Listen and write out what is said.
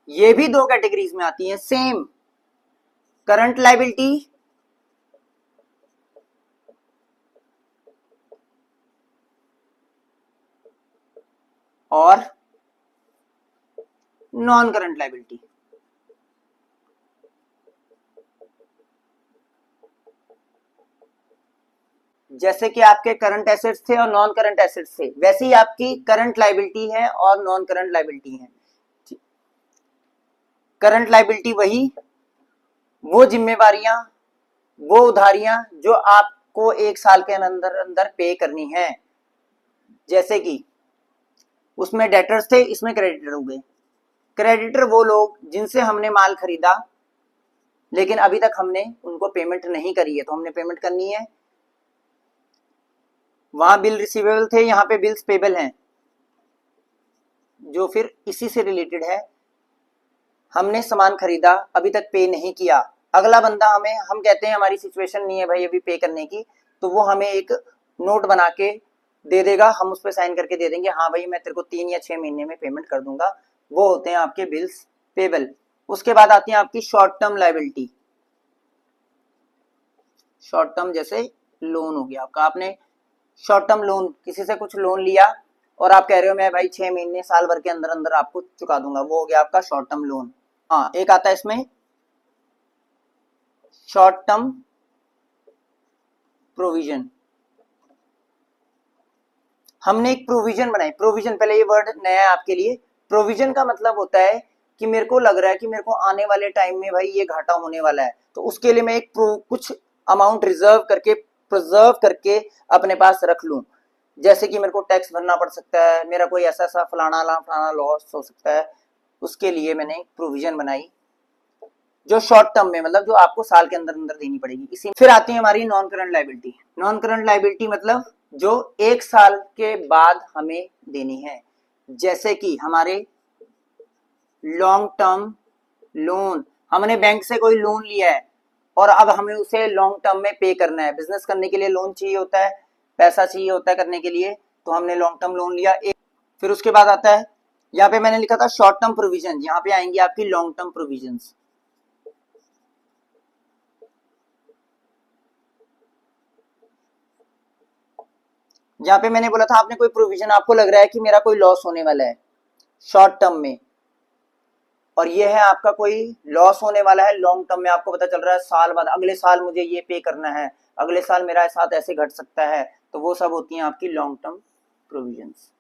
ये भी दो कैटेगरीज में आती हैं सेम, करंट लायबिलिटी और नॉन करंट लायबिलिटी। जैसे कि आपके करंट एसेट्स थे और नॉन करंट एसेट्स थे, वैसे ही आपकी करंट लायबिलिटी है और नॉन करंट लायबिलिटी है। करंट लायबिलिटी वही, वो जिम्मेवारियां, वो उधारियां जो आपको एक साल के अंदर अंदर पे करनी है। जैसे कि उसमें डेटर्स थे, इसमें क्रेडिटर हो गए। क्रेडिटर वो लोग जिनसे हमने माल खरीदा लेकिन अभी तक हमने उनको पेमेंट नहीं करी है, तो हमने पेमेंट करनी है। वहां बिल रिसीवेबल थे, यहाँ पे बिल्स पेबल हैं, जो फिर इसी से रिलेटेड है। हमने सामान खरीदा, अभी तक पे नहीं किया, अगला बंदा हमें, हम कहते हैं हमारी सिचुएशन नहीं है भाई अभी पे करने की, तो वो हमें एक नोट बना के दे देगा, हम उस पर साइन करके दे देंगे, हाँ भाई मैं तेरे को 3 या 6 महीने में पेमेंट कर दूंगा। वो होते हैं आपके बिल्स पेबल। उसके बाद आती है आपकी short term liability. Short term जैसे लोन हो गया आपका, आपने शॉर्ट टर्म लोन, किसी से कुछ लोन लिया और आप कह रहे हो मैं भाई 6 महीने साल भर के अंदर अंदर आपको चुका दूंगा, वो हो गया आपका शॉर्ट टर्म लोन। हाँ, एक आता है इसमें शॉर्ट टर्म प्रोविजन। हमने एक प्रोविजन बनाई, प्रोविजन, पहले ये वर्ड नया है आपके लिए। प्रोविजन का मतलब होता है कि मेरे को लग रहा है कि मेरे को आने वाले टाइम में भाई ये घाटा होने वाला है, तो उसके लिए मैं एक कुछ अमाउंट रिजर्व करके, प्रिजर्व करके अपने पास रख लूं। जैसे कि मेरे को टैक्स भरना पड़ सकता है, मेरा कोई ऐसा ऐसा फलाना लॉस हो सकता है, उसके लिए मैंने एक प्रोविजन बनाई जो शॉर्ट टर्म में, मतलब जो आपको साल के अंदर अंदर देनी पड़ेगी। इसी फिर आती है हमारी non current liability. Non current liability मतलब जो 1 साल के बाद हमें देनी है। जैसे कि हमारे लॉन्ग टर्म लोन, हमने बैंक से कोई लोन लिया है और अब हमें उसे लॉन्ग टर्म में पे करना है। बिजनेस करने के लिए लोन चाहिए होता है, पैसा चाहिए होता है करने के लिए, तो हमने लॉन्ग टर्म लोन लिया एक। फिर उसके बाद आता है, यहाँ पे मैंने लिखा था शॉर्ट टर्म प्रोविजन, यहाँ पे आएंगी आपकी लॉन्ग टर्म प्रोविजंस। जहां पे मैंने बोला था आपने कोई प्रोविजन, आपको लग रहा है कि मेरा कोई लॉस होने वाला है शॉर्ट टर्म में, और ये है आपका कोई लॉस होने वाला है लॉन्ग टर्म में, आपको पता चल रहा है साल बाद, अगले साल मुझे ये पे करना है, अगले साल मेरा साथ ऐसे घट सकता है, तो वो सब होती हैं आपकी लॉन्ग टर्म प्रोविजंस।